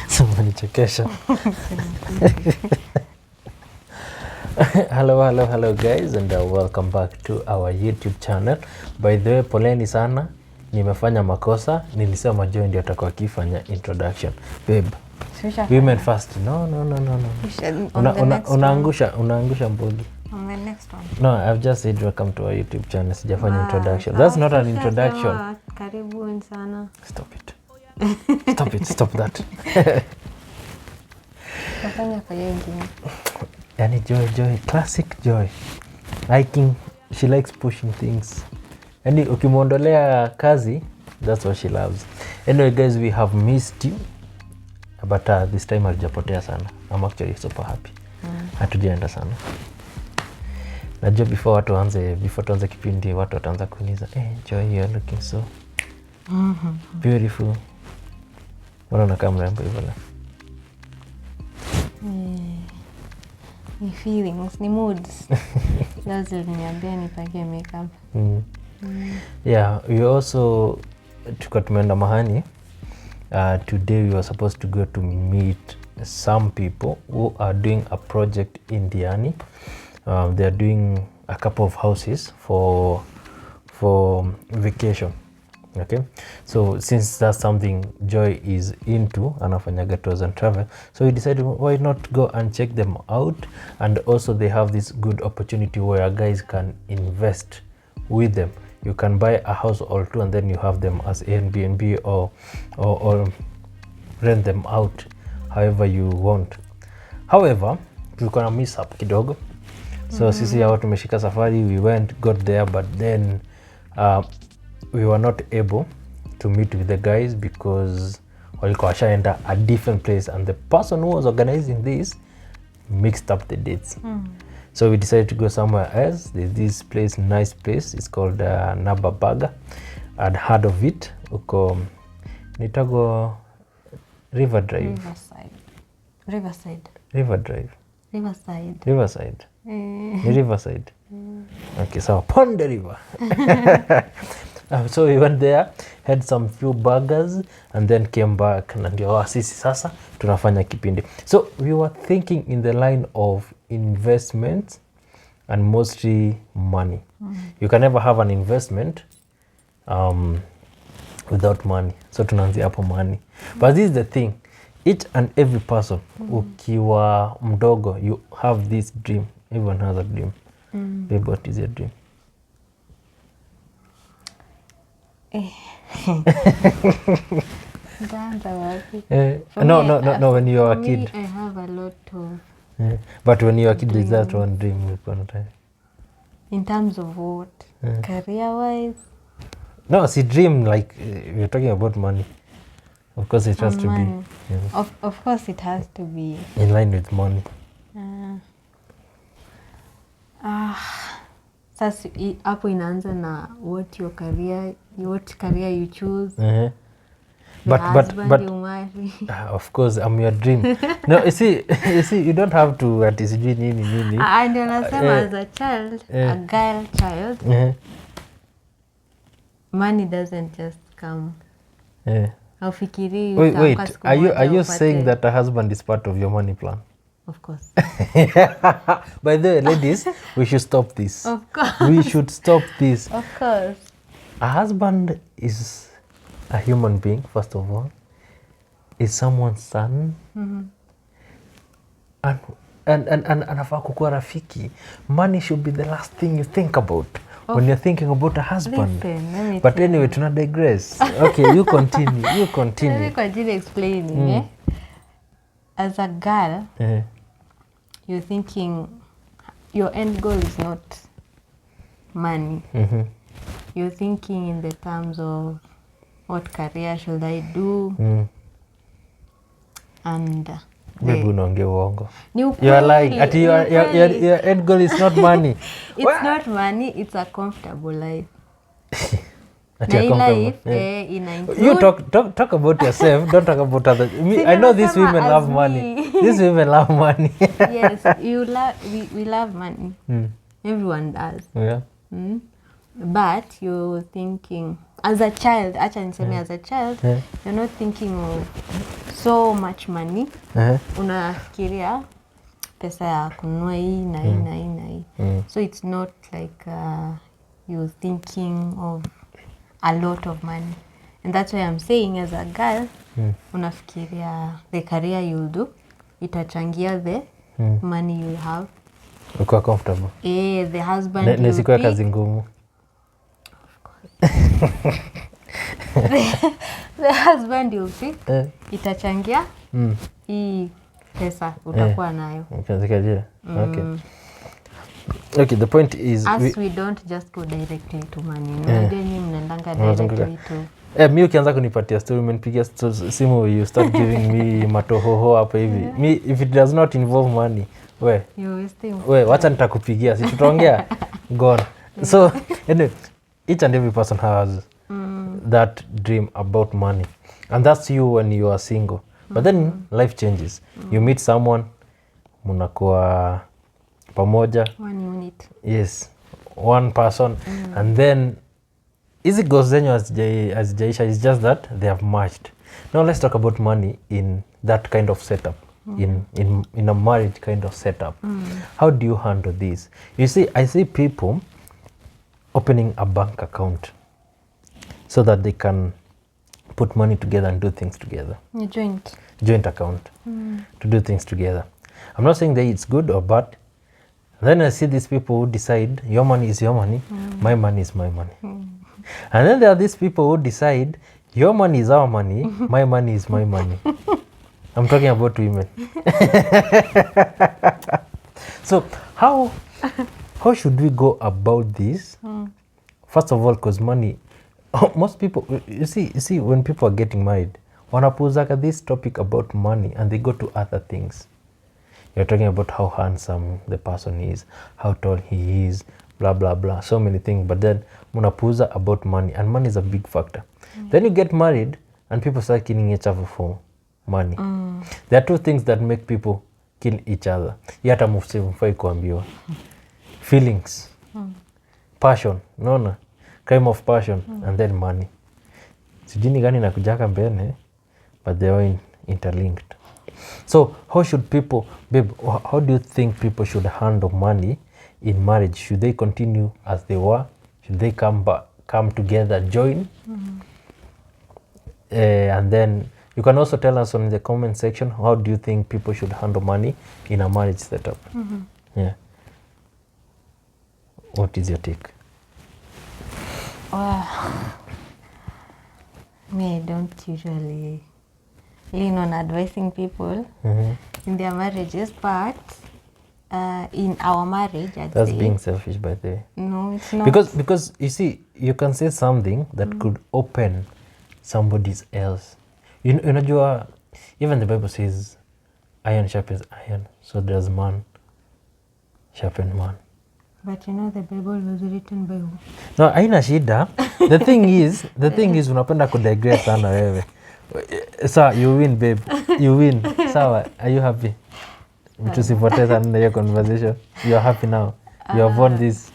Somenichekesha. Hello guys, and welcome back to our YouTube channel. By the way, poleni sana, nimefanya makosa. Nilisema Joy ndio atakuwa akifanya introduction. Babe, women first. No. Unaangusha mbogi. On the next one. No, I've just said welcome to our YouTube channel. Sijafanya introduction. That's not an introduction. Karibuni sana. Stop that. Kafanya kwa yengine. Yani Joy, classic Joy. She likes pushing things. Yani ukimwondolea kazi, that's what she loves. Anyway guys, we have missed you. But this time hatujapotea sana. I'm actually super happy. Hatujaenda sana. Najua before tuanze kipindi watu wataanza kuuliza, Joy, you're looking so beautiful. Unaona kama mrembo hivyo la. Ni feelings, ni moods. Lazima niambie nipake makeup. Yeah, we also tumeenda mahali. Today we were supposed to go to meet some people who are doing a project in Diani. They are doing a couple of houses for vacation. Okay, so since that's something Joy is into, anafanyaga tours and travel, so we decided why not go and check them out. And also they have this good opportunity where guys can invest with them. You can buy a house or two and then you have them as Airbnb or rent them out however you want. However, tulikuwa na miss up kidogo. So sisi ya watu tumeshika safari, we got there, but then we were not able to meet with the guys because walikuwa washaenda a different place, and the person who was organizing this mixed up the dates. So we decided to go somewhere else. There's this place, nice place, it's called Naba Burger. I'd heard of it. Uko nitago Riverside. Ni Riverside. Okay, so upon the river. So we went there, had some few burgers, and then came back. Na ndio sisi sasa tunafanya kipindi. So we were thinking in the line of investment and mostly money. You can never have an investment without money. So tunaanzia hapo money. But this is the thing. Each and every person, ukiwa mdogo, you have this dream. Everyone has a dream. Babe, what is your dream? No, when you were a kid. I have a lot of... But when you were a kid, is that one dream? In terms of what? Career-wise? No, see, dream, like, we're talking about money. Of course, it has to be. Of course, it has to be. In line with money. Sasa hapo inaanza na what career you choose. But you marry. Of course, I'm your dream. No, you see, you don't have to anticipate nini. And as a child, a girl child, money doesn't just come. Haufikiri. Wait, are you saying that a husband is part of your money plan? Of course. By the way, ladies, we should stop this. Of course. We should stop this. Of course. A husband is a human being, first of all. Is someone's son. And anafaa kukuwa rafiki. Money should be the last thing you think about when you're thinking about a husband. Listen, but anyway, tuna digress. Okay, you continue. Let me continue explaining. As a girl, you're thinking your end goal is not money. You're thinking in the terms of what career should I do? And maybe unaongea uongo. You are lying. Your end goal is not money. It's not money, it's a comfortable life. You talk about yourself, don't talk about others. I know these women love money. These women love money. Yes, we love money. Everyone does. Yeah. But you're thinking, as a child, acha niseme as a child, you're not thinking of so much money. Unafikiria pesa ya kununua hii na hii na hii na hii. So it's not like you're thinking of a lot of money. And that's why I'm saying as a girl, unafikiria the career you'll do, itachangia the money you'll have. Uko comfortable. The husband you'll Nesikuwa kazi ngumu. The husband you'll pick, itachangia hii pesa utakuwa nayo. Okay. Okay, the point is we don't just go directly to money. Ni mnaendanga directly to mi ukianza kunipatia story umenipigia simu, you start giving me matohoho hapa hivi. Me if it does not involve money, wacha nitakupigia, si tutaongea gone. So anyway, each and every person has that dream about money, and that's you when you are single. But then life changes. You meet someone, munakuwa pamoja. One unit. Yes, one person. And then easy goes zenyu hazijaisha. It's just that they have merged. Now let's talk about money in that kind of setup. In a marriage kind of setup. How do you handle this? You see, I see people opening a bank account so that they can put money together and do things together. Joint account to do things together. I'm not saying that it's good or bad. Then I see these people who decide your money is your money, my money is my money. And then there are these people who decide your money is our money, my money is my money. I'm talking about women. So how should we go about this? First of all, because money, most people, you see when people are getting married, wanapuzaka this topic about money and they go to other things. You're talking about how handsome the person is, how tall he is, blah, blah, blah. So many things. But then, munapuza about money. And money is a big factor. Then you get married and people start killing each other for money. There are two things that make people kill each other. Yata mufai kuambiwa. Feelings. Passion. No. Crime of passion. And then money. Sijini gani na kujaka mbele, but they are interlinked. So how should people, babe, how do you think people should handle money in marriage? Should they continue as they were? Should they come together, join? And then you can also tell us in the comment section, how do you think people should handle money in a marriage setup? Yeah. What is your take? Me, I don't usually lean on advising people in their marriages, but in our marriage, that's being selfish, by the way. No, it's not. Because you see, you can say something that could open somebody's else. Unajua, even the Bible says, iron sharpens iron, so does man sharpen man. But you know the Bible was written by who? No, haina shida. The thing is unapenda kudigress sana wewe. So you win, babe. You win. Sawa, are you happy? Tusipoteza nina hiyo conversation. You are happy now. You have won this.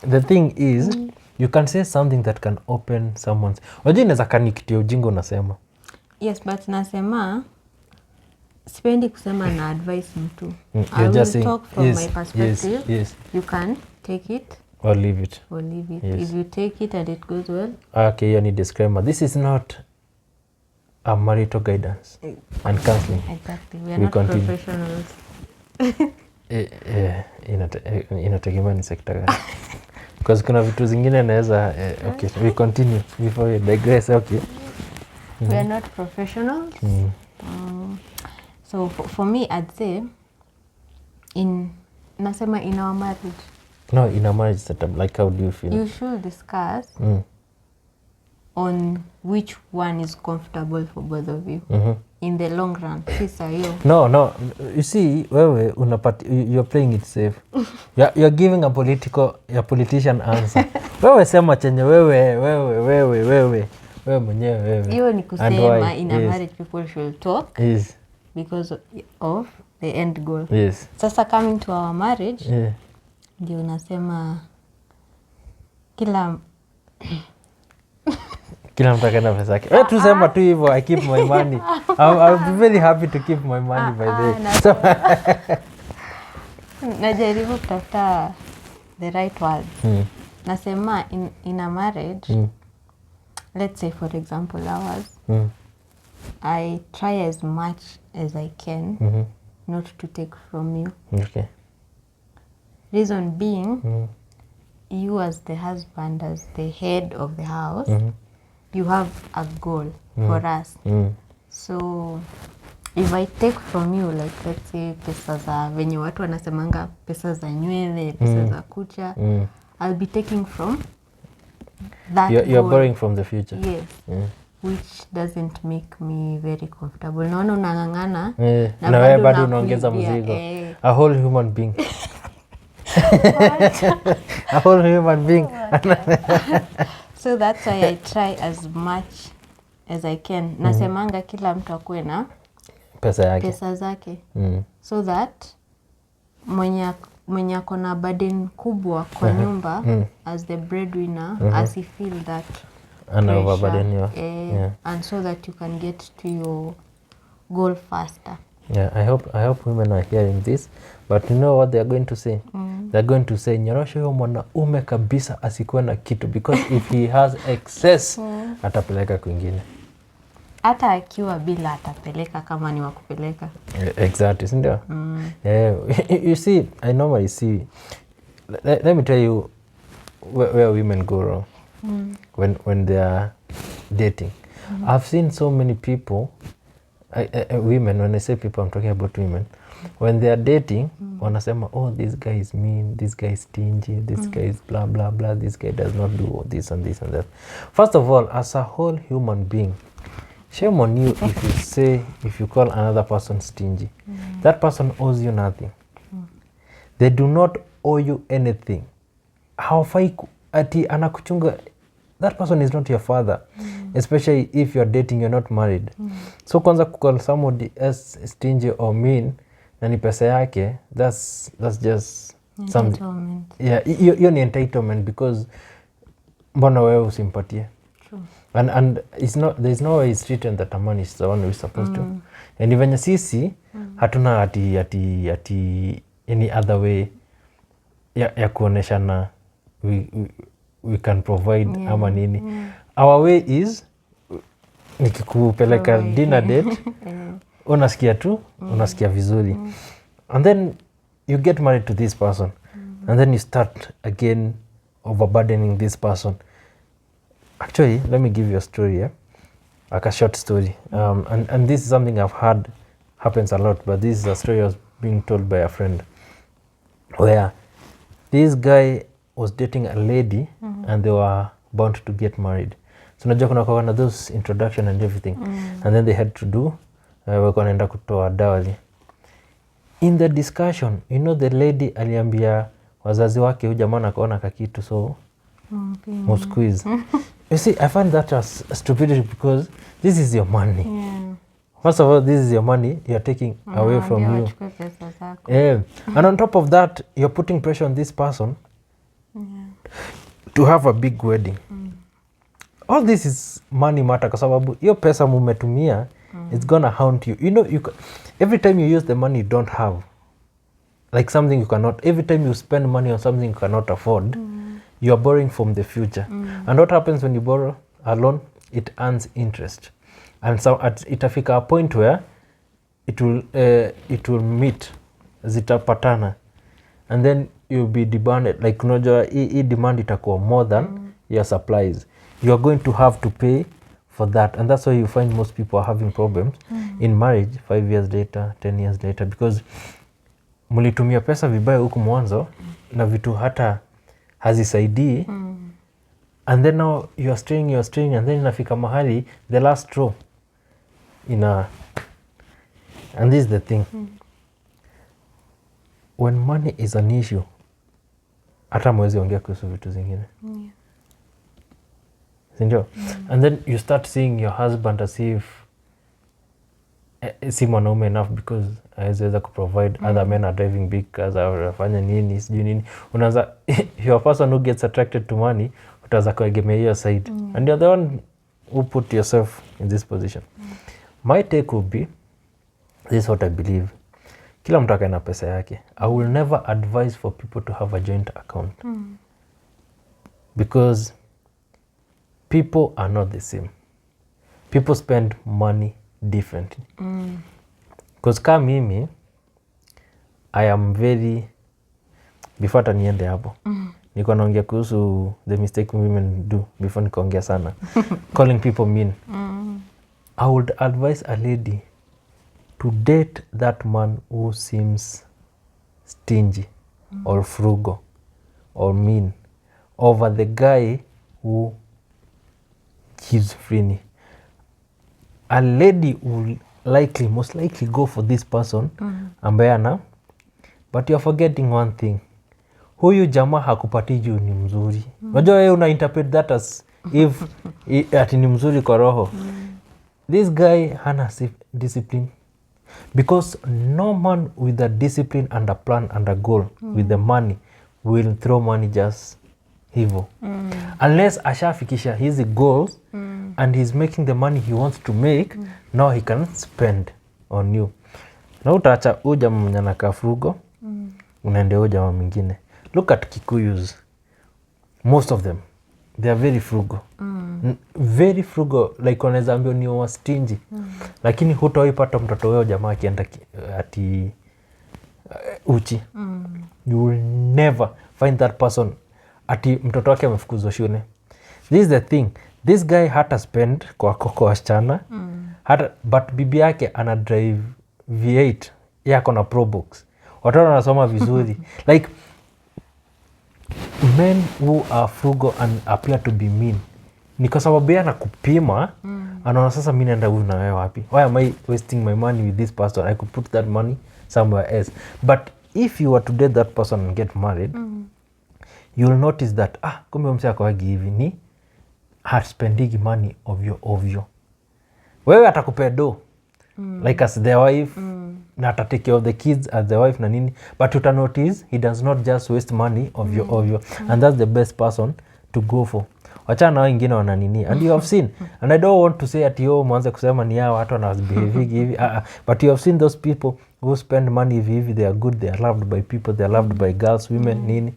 The thing is, you can say something that can open someone's. Wajua inaweza kanikitia ujinga unasema. Yes, but nasema sipendi kusema na advice mtu. I will talk from my perspective. Yes. You can take it or leave it. Yes. If you take it and it goes well. Okay, you need disclaimer. This is not a marital guidance and counseling. Exactly. We are not professionals. Inategemea ni sekta gani. Because kuna vitu zingine naweza okay, we continue before we digress. Okay. We are not professionals. So for me, I'd say nasema in our marriage. No, in a marriage setup, like how do you feel? You should discuss on which one is comfortable for both of you in the long run. No. You see, wewe you're playing it safe. You're giving a politician answer. Wewe sema chenye wewe mwenyewe wewe. Hiyo ni kusema in a marriage people should talk. Yes. Because of the end goal. Yes. Sasa coming to our marriage, ndio unasema kila Kila mtu akaenda pesa yake. Wewe tusema tu hivyo, I keep my money. I'll be very happy to keep my money by the way. So najaribu kutafuta the right words. Nasema in a marriage, let's say for example ours, I try as much as I can not to take from you. Okay. Reason being, you as the husband, as the head of the house, you have a goal for us. So if I take from you, like let's say pesa za venye watu wanasemanga pesa za nywele, pesa za kucha, I'll be taking from that you're borrowing from the future. Yes. Which doesn't make me very comfortable. Naona unang'ang'ana na wewe bado unaongeza mzigo. A whole human being. A whole human being. So that's why I try as much as I can. Nasemanga kila mtu akuwe na pesa zake. So that mwenye ako na burden kubwa kwa nyumba as the breadwinner, as he feel that pressure, and so that you can get to your goal faster. Yeah, I hope women are hearing this, but you know what they are going to say? They're going to say nyorosho huyo mwanaume kabisa asikuwe na kitu, because if he has excess atapeleka kwingine. Hata akiwa bila atapeleka kama ni wakupeleka. Exactly, sindio? You see, I normally see, let me tell you where women go wrong when they are dating. I've seen so many people, women, when I say people, I'm talking about women. When they are dating, wanasema, oh, this guy is mean, this guy is stingy, this guy is blah, blah, blah, this guy does not do this and this and that. First of all, as a whole human being, shame on you if you call another person stingy. That person owes you nothing. They do not owe you anything. Hawafai ati anakuchunga. That person is not your father, especially if you're dating, you're not married. So kwanza kukall somebody else stingy or mean na ni pesa yake, that's just something. Yeah, hiyo ni entitlement, because mbona wewe usimpatie? True. And there's no way he's treated that a man is the one who is supposed to. And even sisi hatuna ati any other way ya kuoneshana we can provide ama nini. Our way is nikikupeleka dinner date unasikia tu, unasikia vizuri. And then you get married to this person. And then you start again overburdening this person. Actually, let me give you a story, like a short story. And this is something I've heard happens a lot, but this is a story I was being told by a friend, where this guy was dating a lady and they were bound to get married. So najua kuna those introduction and everything. And then they had to do, wanaenda kutoa dowry. In the discussion, you know, the lady aliambia wazazi wake huyu jamaa akaona kakitu, so squeeze. You see, I find that as stupidity, because this is your money. First of all, this is your money you're taking away from you. And on top of that, you're putting pressure on this person to have a big wedding. All this is money matter, kwa sababu hiyo pesa mumetumia, it's gonna haunt you. You know, every time you use the money you don't have, like something you cannot, every time you spend money on something you cannot afford, you are borrowing from the future. And what happens when you borrow a loan? It earns interest. And so itafika a point where it will meet, zitapatana, and then you'll be demanded, like unajua hii demand itakuwa more than your supplies. You are going to have to pay for that, and that's why you find most people are having problems in marriage 5 years later, 10 years later, because mlitumia pesa vibaya huku mwanzo na vitu hata hazisaidii. And then now you're straying, and then inafika mahali the last straw and this is the thing, when money is an issue, hata mwezi ongea kuhusu vitu zingine. Sindio? And then you start seeing your husband as if si mwanaume enough, because hawezi kuprovide. Other men are driving big cars, wanafanya nini sijui nini. Unaanza your person who gets attracted to money utaanza kuegemea hiyo side, and you're the one who put yourself in this position. My take would be, this is what I believe. Kila mtu akae na pesa yake. I will never advise for people to have a joint account. Because people are not the same. People spend money differently. Because kama mimi, I am very, before hata niende hapo, niko naongea kuhusu the mistake women do before nikaongea sana. Calling people mean. I would advise a lady to date that man who seems stingy or frugal or mean over the guy who gives freely. A lady will most likely go for this person ambaye ana, but you're forgetting one thing. Huyu jamaa hakupati juu ni mzuri. Unajua wewe una interpret that as if ati ni mzuri kwa roho. This guy hana discipline. Because no man with a discipline and a plan and a goal with the money will throw money just hivyo. Unless ashafikisha his goals and he's making the money he wants to make, now he can spend on you. Na utaacha huyu jamaa mwenye anakaa frugal, unaendea huyu jamaa mwingine. Look at Kikuyus. Most of them, they are very frugal. Very frugal, like wanaweza ambia ni wa stingy. Lakini hutawaipata mtoto wao jamaa akienda ati uchi. You will never find that person ati mtoto wake amefukuzwa shule. This is the thing. This guy hata spend kwa koko wasichana. But bibi yake ana drive V8. Yako na Pro Box. Watoto wanasoma vizuri. Like, men who are frugal and appear to be mean, ni kwa sababu yana kupima, anaona sasa mimi naenda huyu na wewe wapi? Why am I wasting my money with this person? I could put that money somewhere else. But if you were to date that person and get married, you'll notice that, kumbe mse akawagi hivi ni spending money ovyo. Wewe atakupea do, like as the wife, na ata take care of the kids as the wife na nini, but uta notice he does not just waste money ovyo. And that's the best person to go for. Wachana na wengine wana nini, and you have seen, and I don't want to say ati mwanze kusema ni hao watu wanabehave hivi, but you have seen those people who spend money hivi, they are good, they are loved by people, they are loved by girls, women, nini.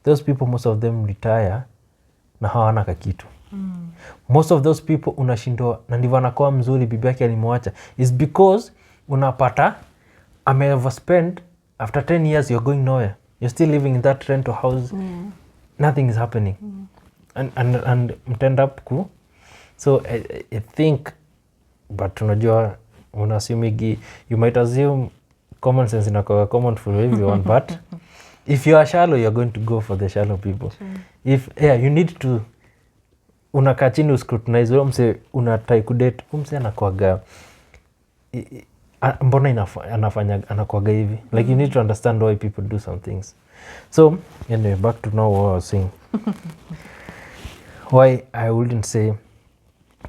Those people, most of them retire na hawana kakitu. Most of those people unashindwa na ndivyo anakuwa mzuri bibi yake alimwacha, is because unapata overspend. After 10 years you're going nowhere, you're still living in that rental house. Nothing is happening. And mtend up ku. So I think, but unajua unasumigi, you might assume common sense inakuwa common for everyone, but if you are shallow, you're going to go for the shallow people. If you need to, unakaa chini uscrutinize wewe mse unatry kudate mse anakuaga mbona anafanya anakuaga hivi, like you need to understand why people do some things. So anyway, back to now what I was saying. Why I wouldn't say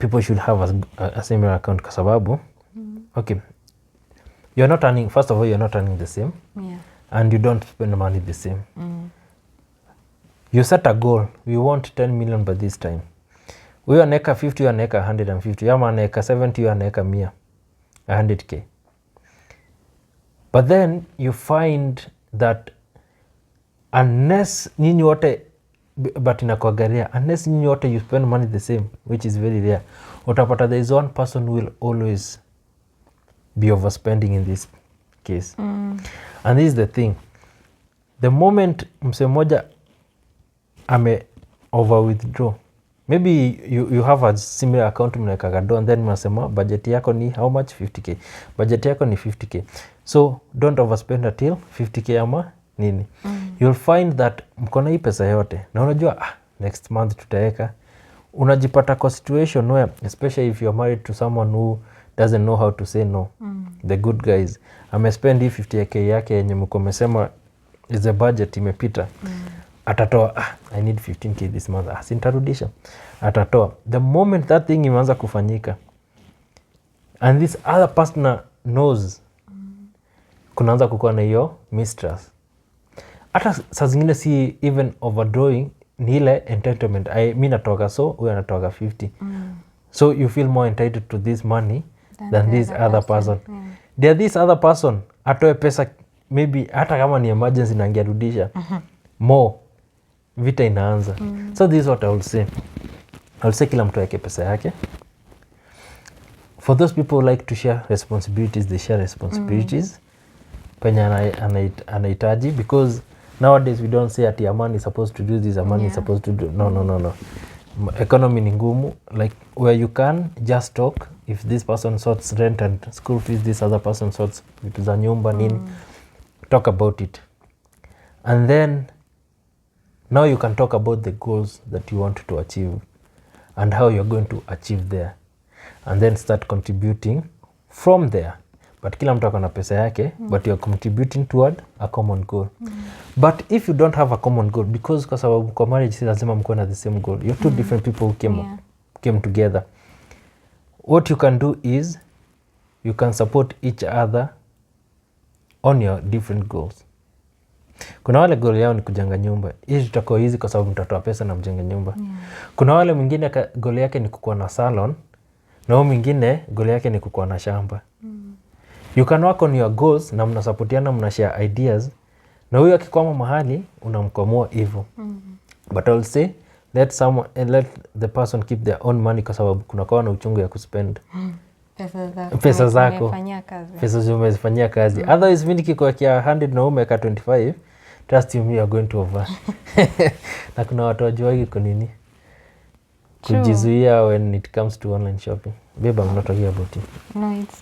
people should have a similar account, kwa sababu okay, you're not earning, first of all you're not earning the same, and you don't spend money the same. You set a goal, we want 10 million by this time. Huyo anaweka 50, huyo anaweka 150, ama anaweka 70, huyo anaweka 100k. But then you find that unless nyinyi wote, but inakuagaria, unless nyinyi wote you spend money the same, which is very rare, utapata there is one person who will always be overspending in this case. And this is the thing. The moment mse moja ame over withdraw, maybe you have a similar account mnaweka do, and then mnasema budget yako ni how much? 50k. Budget yako ni 50k. So don't overspend until 50k ama nini. You'll find that mkona hii pesa yote na unajua next month tutaweka. Unajipata kwa situation where, especially if you're married to someone who doesn't know how to say no. The good guys amespend hii 50k yake yenye mko mesema is a budget imepita. Atatoa I need 15k this month, sintarudisha. Atatoa the moment that thing imeanza kufanyika, and this other partner knows, kunaanza kukuwa na hiyo mistrust. Hata saa zingine si even overdrawing, ni ile entitlement. Mi natoka so huyu anatoka 50. so you feel more entitled to this money than this other person. Yeah. This other person atoe pesa maybe hata kama ni emergency na angerudisha more, vita inaanza. So this is what I will say. I will say kila mtu yake pesa yake. For those people who like to share responsibilities, they share responsibilities penye anahitaji, because nowadays we don't say ati a man is supposed to do this, a man is supposed to do no. Economy ni ngumu, like where you can just talk. If this person sorts rent and school fees, this other person sorts vitu za nyumba nini, talk about it, and then now you can talk about the goals that you want to achieve and how you're going to achieve there, and then start contributing from there. But kila mtu akona pesa yake, but you're contributing toward a common goal. But if you don't have a common goal, because kwa sababu kwa marriage si lazima mkuwe na the same goal, you're two different people who came together. What you can do is you can support each other on your different goals. Kuna wale goal yao ni kujenga nyumba, hii tutakuwa hizi kwa sababu mtatoa pesa na mjenga nyumba. Kuna wale mwingine goal yake ni kukuwa na salon, na huyo mwingine goal yake ni kukuwa na shamba. You can work on your goals na mnasapotiana, mnashare ideas, na huyo akikwama mahali unamkwamua hivyo. But I will say let the person keep their own money, kwa sababu kuna kwa na uchungu ya kuspend pesa zako, pesa zimezifanyia kazi. Otherwise mimi nikikuwekea 100 na umeweka 25, trust you me, you are going to over. Na kuna watu wajuagi kwa nini kujizuia when it comes to online shopping. Babe, I'm not talking about you. No, it's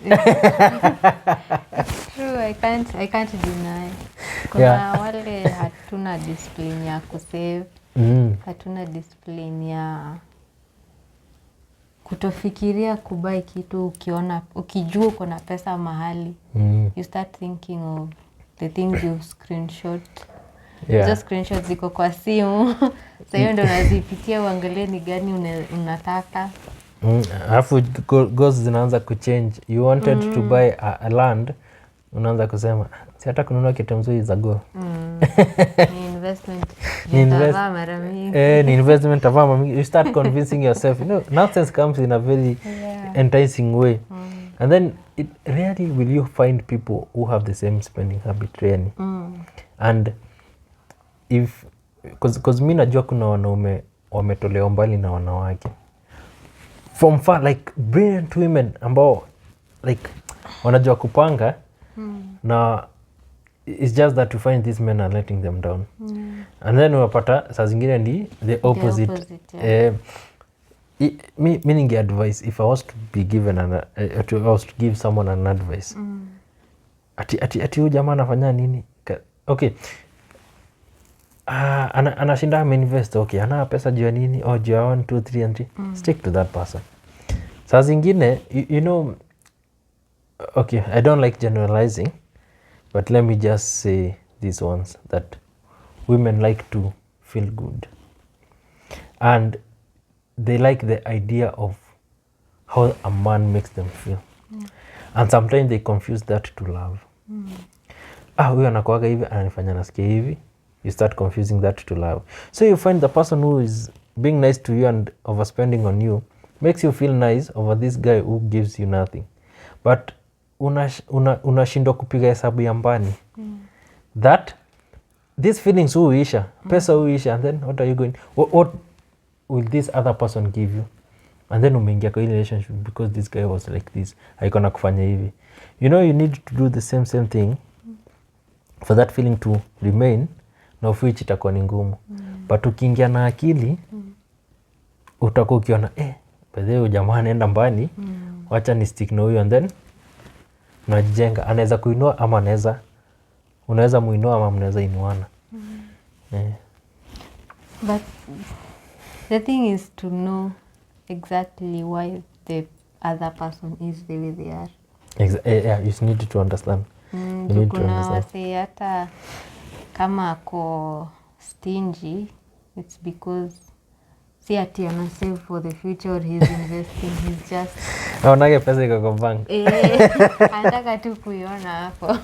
true. I can't deny. Kuna wale hatuna discipline ya kusave. Hatuna discipline ya kutofikiria kubai kitu ukijua uko na pesa mahali. You start thinking of the things you screenshot. Just screenshots ziko kwa simu. Sasa hiyo ndio unazipitia uangalie ni gani unataka. Alafu goals zinaanza kuchange. You wanted to buy a land, unaanza kusema si hata kununua kitu mzuri za goal. Ni investment. Ni investment tavaa mami. You start convincing yourself. Nonsense comes in a very enticing way. And then it rarely will you find people who have the same spending habit really. And if because mimi najua kuna wanaume wametolewa mbali na wanawake from far, like brilliant women ambao like wanajua kupanga, na it's just that you find these men are letting them down. And then unapata saa zingine ni the opposite. Me ninge advice, if I was to be given I was to give someone an advice, ati huyu jamaa anafanya nini? Okay, anashinda ameinvest, okay, ana pesa juu ya nini? Juu ya 1 2 3 and 3. Stick to that person. Saa zingine you know, okay, I don't like generalizing, but let me just say these ones, that women like to feel good, and they like the idea of how a man makes them feel. And sometimes they confuse that to love. Huyu anakuaga hivi, ananifanya nasikia hivi. You start confusing that to love. So you find the person who is being nice to you and overspending on you makes you feel nice over this guy who gives you nothing. But unashindwa kupiga hesabu ya mbani. That these feelings huisha, pesa huisha, and then what are you going, what will this other person give you? And then umeingia kwa relationship because this guy was like this, haikona kufanya hivi. You know, you need to do the same thing for that feeling to remain, na of itakuwa ni ngumu. But ukiingia na akili, utakuwa ukiona bedhe huyu jamaa anaenda mbali, wacha ni stick na huyu, and then unajenga. Anaweza kuinua ama unaweza muinua ama mnaweza inuana. But the thing is to know exactly why the other person is the way they are. Yeah, you need to understand. You need to understand. Wase hata kama ako stingy, it's because si ati ana save for the future or he's investing, he's just aonage pesa iko kwa bank. Anataka tu kuiona hapo.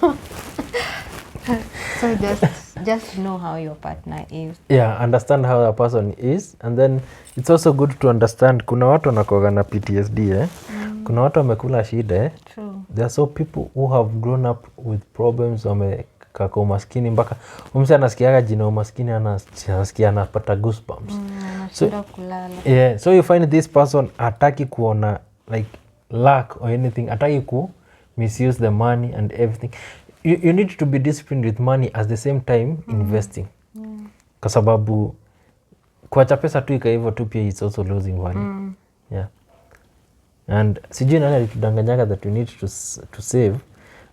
So just Just know how your partner is. Yeah, understand how a person is, and then it's also good to understand kuna watu wanakuwaga na PTSD kuna watu wamekula shida True. There are so people who have grown up with problems wamekaka umaskini mpaka umse anasikiaga jina umaskini anasikia anapata goosebumps. Anashindwa kulala. Yeah, so you find this person hataki kuona like lack or anything, hataki ku misuse the money and everything. You need to be disciplined with money at the same time investing. Kwa sababu kuacha pesa tu ikaivo tu pia it's also losing value. Yeah. And sijui nani alitudanganyaga that you need to save,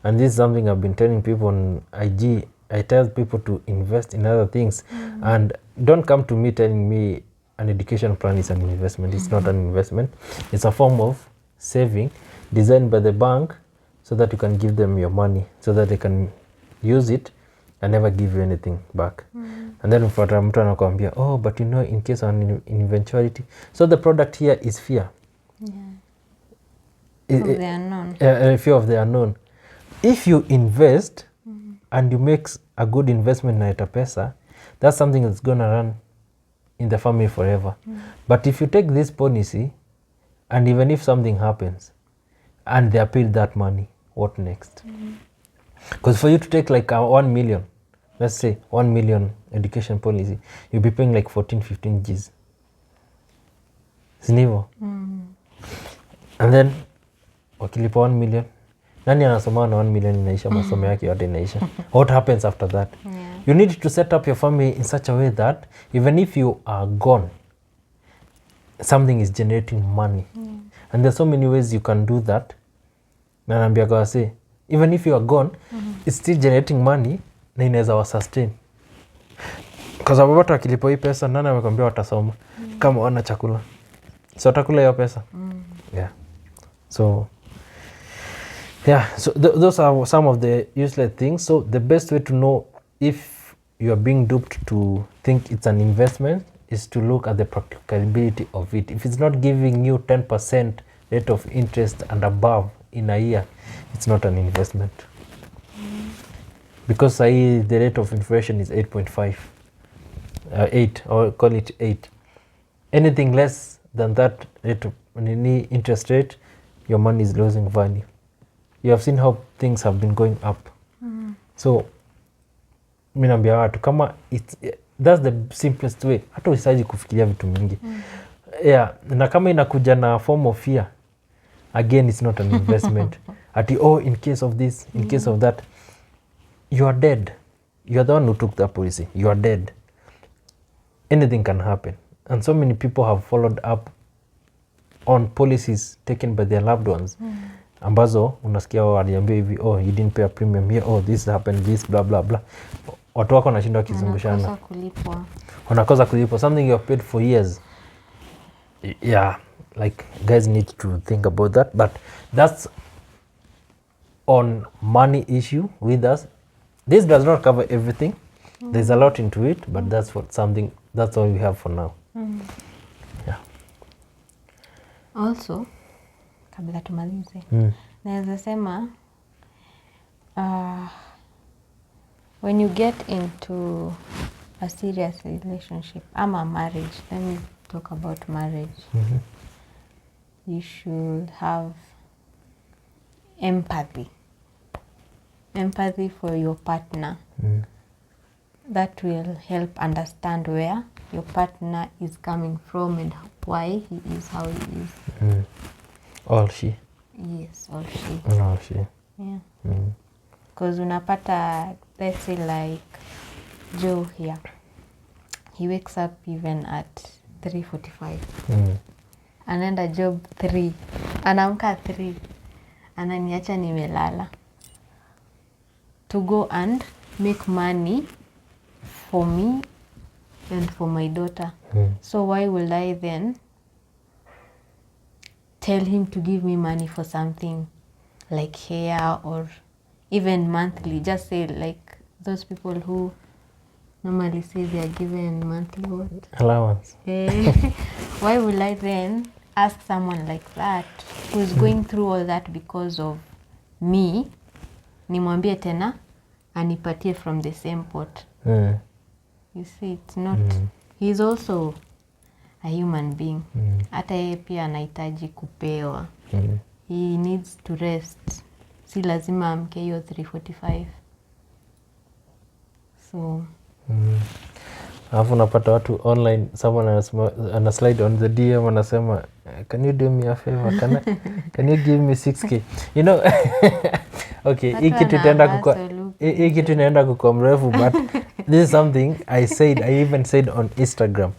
and this is something I've been telling people on IG. I tell people to invest in other things and don't come to me telling me an education plan is an investment. It's not an investment. It's a form of saving designed by the bank so that you can give them your money so that they can use it and never give you anything back. And then mfata mtu anakuambia, oh, but you know, in case of an eventuality. So the product here is fear. Of the unknown. Fear of the unknown. If you invest and you make a good investment na ita pesa, that's something that's going to run in the family forever. But if you take this policy and even if something happens and they are paid that money, what next? Because for you to take like 1 million, let's say 1 million education policy, you'll be paying like 14-15 Gs. Sinivo. And then wakilipa 1 million, nani anasoma na 1 million inaisha, masomo yake yote inaisha. What happens after that? You need to set up your family in such a way that even if you are gone, something is generating money. And there's so many ways you can do that. Na naambia kwa say, even if you are gone, it's still generating money na inaweza wa sustain. Kwa sababu watu wakilipa hii pesa, nani amekwambia watasoma kama wana chakula? So watakula hiyo pesa. Yeah. So those are some of the useless things. So the best way to know if you are being duped to think it's an investment is to look at the practicability of it. If it's not giving you 10% rate of interest and above in a year, it's not an investment. Because the rate of inflation is 8.5, 8, or call it 8. Anything less than that rate of interest rate, your money is losing value. You have seen how things have been going up. So mimi naambia watu kama that's the simplest way, hata usisaji kufikiria vitu mingi. Yeah, na kama inakuja na form of fear, again it's not an investment. Ati in case of this, in case of that, you are dead. You are the one who took that policy. You are dead. Anything can happen. And so many people have followed up on policies taken by their loved ones. Ambazo unasikia waliambia hivi, you didn't pay a premium here, this happened, this blah blah blah. Watu wako wanashinda wakizungushana. Wanakosa kulipwa. Something you have paid for years. Yeah, like guys need to think about that. But that's on money issue with us. This does not cover everything. There's a lot into it, but that's all we have for now. Yeah. Also, kabla tumalize, naweza sema when you get into a serious relationship ama marriage, let me talk about marriage. You should have empathy for your partner. That will help understand where your partner is coming from and why he is how he is. Or she. Yes, or she. No, she. Yeah. Because unapata, let's say like Joe here, he wakes up even at 3:45. Anaenda job 3, anaamka 3, ananiacha nimelala to go and make money for me and for my daughter. So why will I then tell him to give me money for something like hair or even monthly? Just say like those people who normally say they are given monthly what? Allowance. Why will I then ask someone like that who is going through all that because of me, nimwambie tena anipatie from the same pot? You see, it's not he's also a human being. Hata yeye pia anahitaji kupewa. He needs to rest. Si lazima amke hiyo 3:45. So alafu unapata watu online, someone ana slide on the DM anasema, can you do me a favor, can you give me 6k, you know. Okay, hii kitu inaenda kukua mrefu, but this is something I even said on Instagram.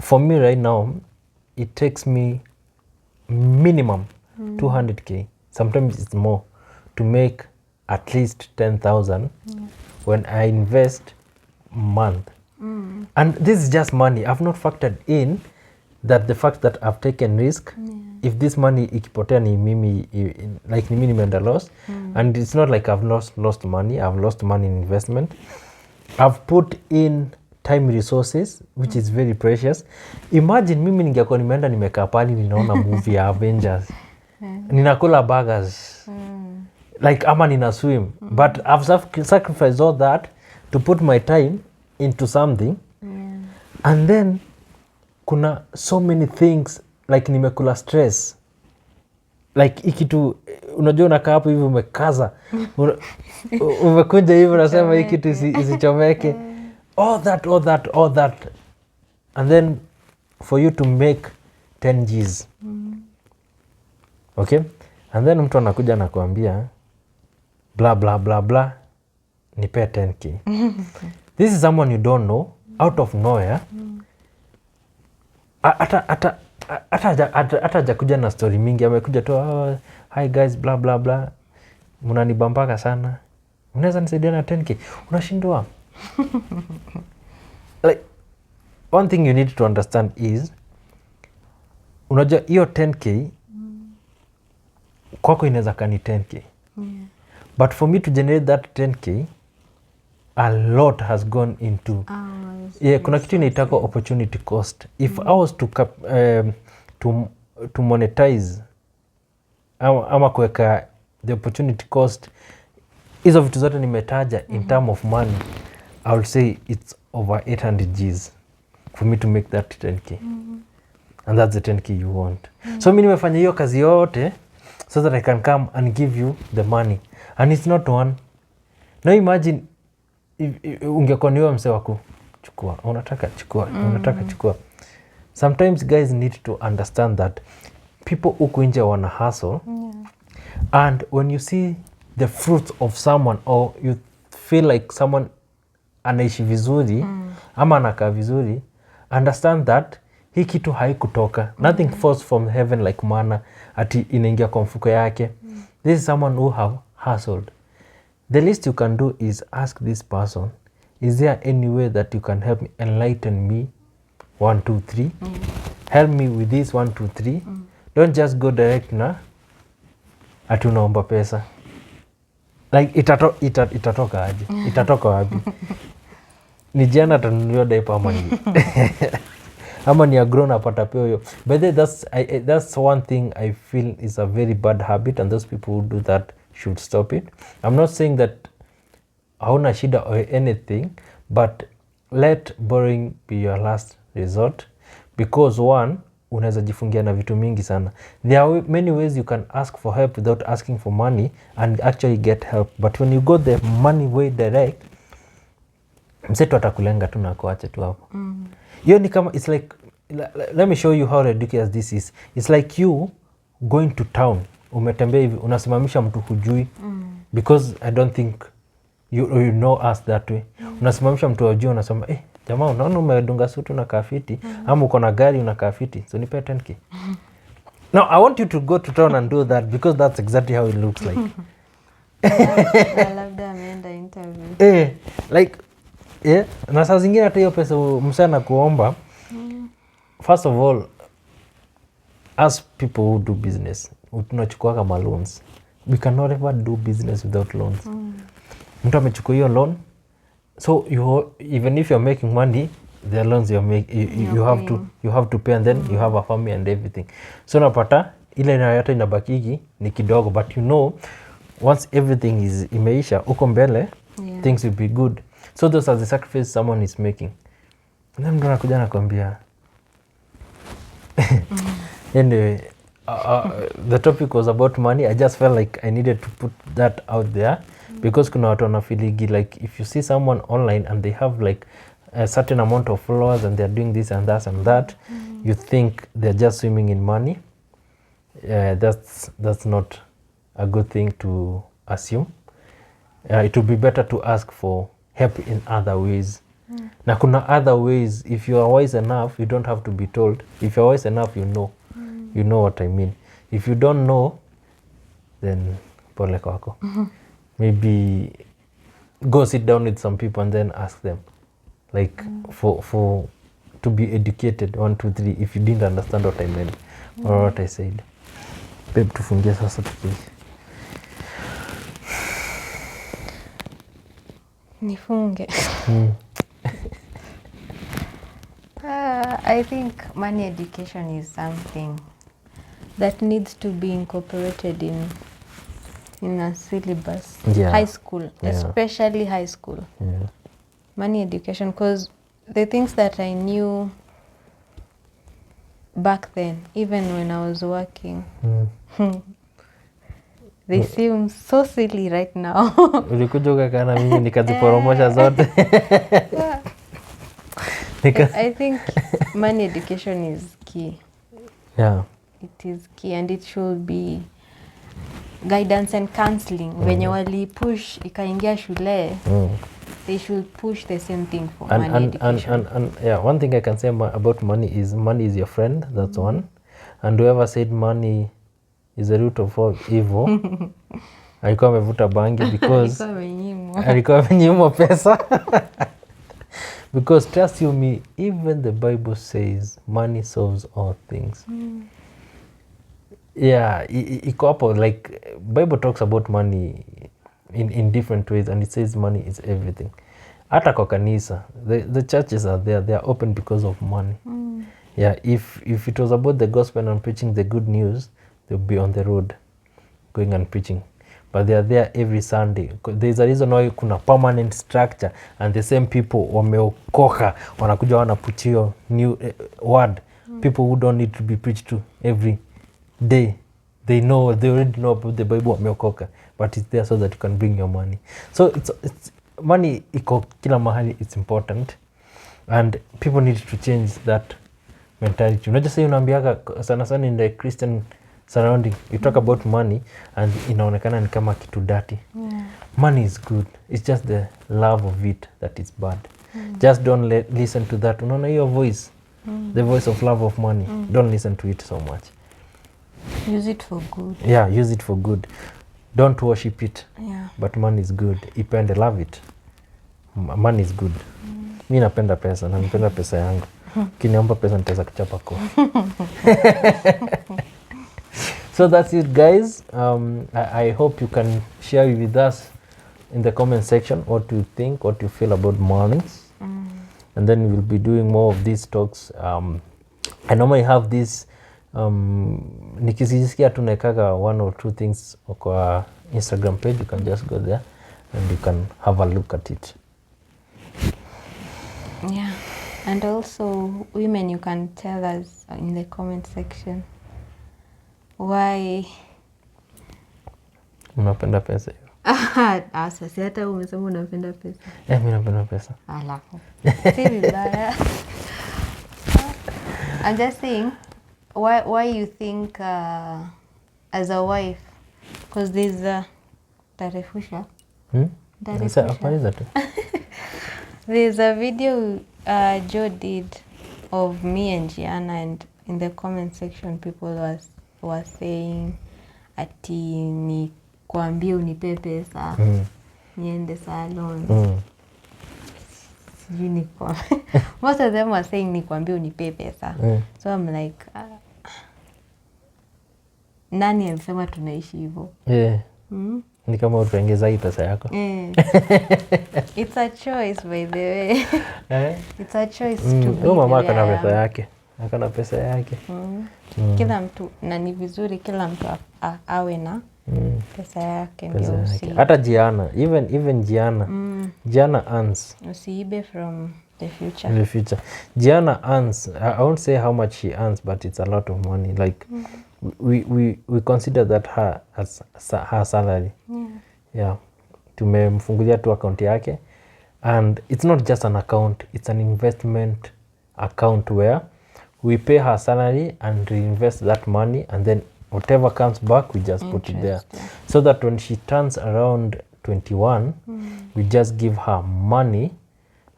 For me right now, it takes me minimum 200k, sometimes it's more, to make at least 10,000 when I invest month. And this is just money. I've not factored in that the fact that I've taken risk. If this money ikipotea ni mimi, like ni mimi nimeenda loss. And it's not like I've lost money. I've lost money in investment. I've put in time resources, which is very precious. Imagine mimi ningekuwa nimeenda nimekaa pale ninaona movie ya Avengers. Ninakula burgers. Like ama nina swim. But I've sacrificed all that to put my time into something. And then kuna so many things, like nimekula stress, like ikitu unajua unakaa hapo hivi umekaza umekunja hivi unasema hii kitu isichomeke, all that, and then for you to make 10 Gs. Okay, and then mtu anakuja anakuambia blah blah blah blah, nipe 10k. This is someone you don't know, out of nowhere. Hata hajakuja na story mingi, amekuja tu, hi guys blah blah blah, mnanibambaka sana, mnaweza nisaidia na 10k. Unashindwa. Like, one thing you need to understand is, unajua hiyo 10k kwako inaweza kani 10k, but for me to generate that 10k, a lot has gone into kuna kitu inaitaka opportunity cost. If I was to monetize ama kuweka the opportunity cost, hizo vitu zote nimetaja in term of money, I would say it's over 800 Gs for me to make that 10k. And that's the 10k you want. So mimi nimefanya hiyo kazi yote so that I can come and give you the money, and it's not one. Now imagine ungekuwa niwe msee wako, chukua, unataka chukua. Sometimes guys need to understand that people huku nje wana hustle, and when you see the fruits of someone, or you feel like someone anaishi vizuri ama anakaa vizuri, understand that hii kitu haikutoka. Nothing falls from heaven like manna ati inaingia kwa mfuko yake. This is someone who have hustled. The least you can do is ask this person, is there any way that you can help me, enlighten me 1 2 3, help me with this 1 2 3. Don't just go direct na ati unaomba pesa. Like itatoka aje? Itatoka wapi? Ni jana tanunuliwa diaper ama ni a grown up atapeo hiyo. But that's one thing I feel is a very bad habit, and those people who do that should stop it. I'm not saying that hauna shida or anything, but let borrowing be your last resort, because one, unaweza jifungia na vitu mingi sana. There are many ways you can ask for help without asking for money and actually get help, but when you go the money way direct, msetu atakulenga tu na kuache tu hapo. Hiyo ni kama, it's like, let me show you how ridiculous this is. It's like you going to town, umetembea hivi, unasimamisha mtu hujui, because I don't think you know us that way. Unasimamisha mtu hujui, unasema jamaa, unaona umedunga sutu na kafiti, ama uko na gari una kafiti, so nipe 10k. Now I want you to go to town and do that, because that's exactly how it looks like. labda ameenda interview. Like na saa zingine hata hiyo pesa msana kuomba, first of all, as people who do business, tunachukua kama loans. We cannot ever do business without loans. Mtu amechukua hiyo loan, so even if you're making money, the loans you have to pay, and then you have a family and everything. So napata ile yote inabakiki ni kidogo, but you know once everything is imeisha uko mbele, things will be good. So those are the sacrifices someone is making. And then mtu anakuja nakwambia anyway, the topic was about money. I just felt like I needed to put that out there because kuna watu wanafiligi like if you see someone online and they have like a certain amount of followers and they're doing this and that and that, you think they're just swimming in money. That's not a good thing to assume. It would be better to ask for help in other ways. Na kuna other ways. If you are wise enough, you don't have to be told. If you're wise enough, you know. You know what I mean. If you don't know, then pole kwako. Maybe go sit down with some people and then ask them. Like for to be educated, 1, 2, 3, if you didn't understand what I meant or what I said. Babe, tufungie sasa tuki. Nifunge. I think money education is something that needs to be incorporated in a syllabus. High school, especially high school. Money education, because the things that I knew back then, even when I was working, they seem so silly right now. Ulikuja ukakana mimi nikaziporomosha zote. I think money education is key. Yeah. It is key and it should be guidance and counseling. When you wali push ikaingia shule, they should push the same thing for money education. And yeah, one thing I can say about money is your friend. That's one. And whoever said money is the root of all evil, alikuwa amevuta bangi because alikuwa amenyimwa pesa. Because trust you me, even the Bible says money solves all things. Yeah, iko hapo, like Bible talks about money in different ways and it says money is everything. Hata kwa kanisa, the churches are there, they are open because of money. Yeah, if it was about the gospel and preaching the good news, they'll be on the road going and preaching. But they are there every Sunday. There's a reason why kuna permanent structure and the same people wameokoka wanakuja wanapuch your new word. People who don't need to be preached to every day. They already know about the Bible wameokoka, but it's there so that you can bring your money. So it's money iko kila mahali, it's important and people need to change that mentality. Unajua sasa unaambiaga sana sana in the Christian surrounding, you talk about money and inaonekana ni kama kitu dirty. Money is good, it's just the love of it that is bad. Just don't listen to that. Unaona hiyo voice, the voice of love of money, don't listen to it so much. Use it for good. Yeah, use it for good. Don't worship it. Yeah. But money is good. Ipende, love it. Money is good. Mi napenda pesa, na napenda pesa yangu. Kiniomba pesa nitaweza kuchapa kwa. So that's it, guys. I hope you can share with us in the comment section what you think, what you feel about money. And then we'll be doing more of these talks. I normally have this nikisikia tunawekaga 1 or 2 things kwa Instagram page. You can just go there and you can have a look at it. Yeah. And also, women, you can tell us in the comment section why unapenda pesa hiyo. Sasa hata umesema unapenda pesa. Mimi napenda pesa. Alafu. Si vibaya. I'm just saying why you think as a wife, because there's tarefusha. There's a video Joe did of me and Gianna, and in the comment section people was saying ati ni kuambia unipe pesa niende salon. Most of them were saying ni kuambia unipe pesa. So I'm like nani alisema tunaishi hivyo? Ni kama utaongeza hii pesa yako. It's a choice, by the way. It's a choice to be. Mama akana pesa yake. Akana pesa yake. Kila mtu, na ni vizuri kila mtu awe na pesa yake ndio. Hata Gianna, even Gianna. Gianna earns Usiibe from the future. in the future. Gianna earns, I won't say how much she earns, but it's a lot of money. Like we consider that her as her salary. Yeah. Tumemfungulia tu account yake, and it's not just an account, it's an investment account where we pay her salary and reinvest that money, and then whatever comes back we just put it there, so that when she turns around 21 we just give her money,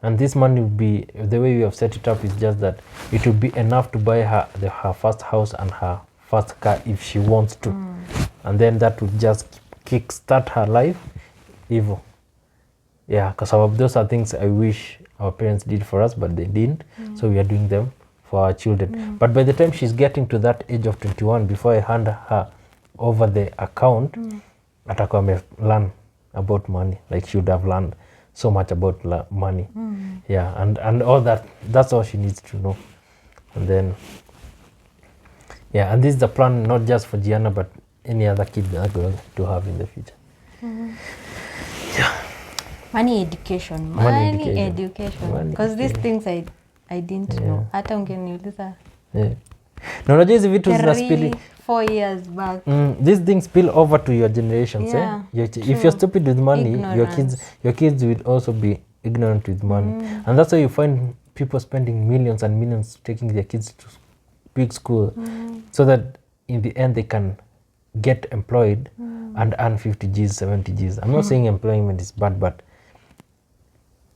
and this money will be, the way we have set it up is just that it will be enough to buy her her first house and her first car if she wants to, and then that will just kickstart her life hivyo. Yeah, because those are things I wish our parents did for us, but they didn't. So we are doing them for our children. But by the time she's getting to that age of 21, before I hand her over the account, atakuwa ame learn about money. Like she would have learned so much about money. Yeah, and all that, that's all she needs to know. And then, yeah, and this is the plan not just for Gianna, but any other kid that are going to have in the future. Yeah. Money education. Because these things I didn't know. Hata ungeniuliza. Yeah. Na unajua hizi vitu zinaspili 4 years back. These things spill over to your generations. Yeah, If you're stupid with money, your kids will also be ignorant with money. And that's why you find people spending millions and millions taking their kids to big school, so that in the end they can get employed and earn 50 Gs, 70 Gs. I'm not saying employment is bad, but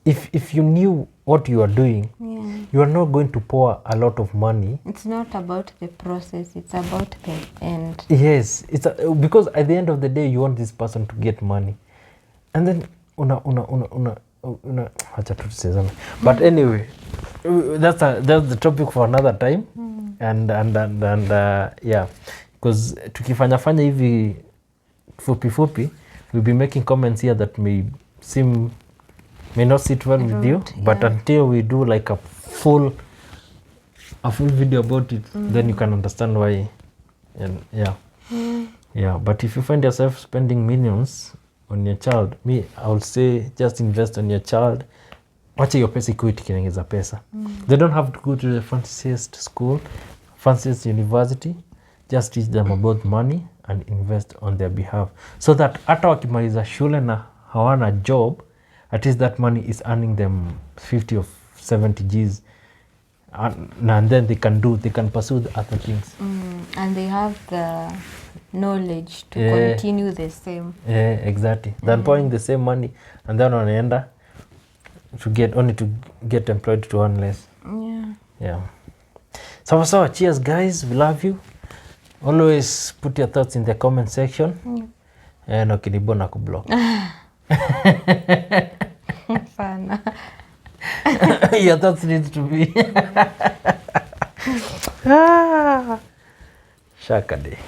if you knew what you are doing, you are not going to pour a lot of money. It's not about the process, it's about the end. Yes, it's because at the end of the day you want this person to get money, and then acha tu tusizame. But anyway, that's the topic for another time. And yeah, because tukifanya hivi fupi we'll be making comments here that may not sit well with you, but until we do like a full video about it, then you can understand why. And yeah, but if you find yourself spending millions on your child, I would say just invest on your child. Wacha hiyo pesa ikuwe ikiongeza pesa. They don't have to go to the fanciest school, fanciest university. Just teach them about money and invest on their behalf, so that hata wakimaliza shule na hawana job, at least that money is earning them 50 or 70 Gs, and then they can pursue the other things. And they have the knowledge to continue the same. Yeah, exactly. Than pouring the same money and then wanaenda to get employed to earn less. Yeah. So cheers guys, we love you. Always put your thoughts in the comment section. And ukinibo na kublock. Fun. Your thoughts need to be Shaka day.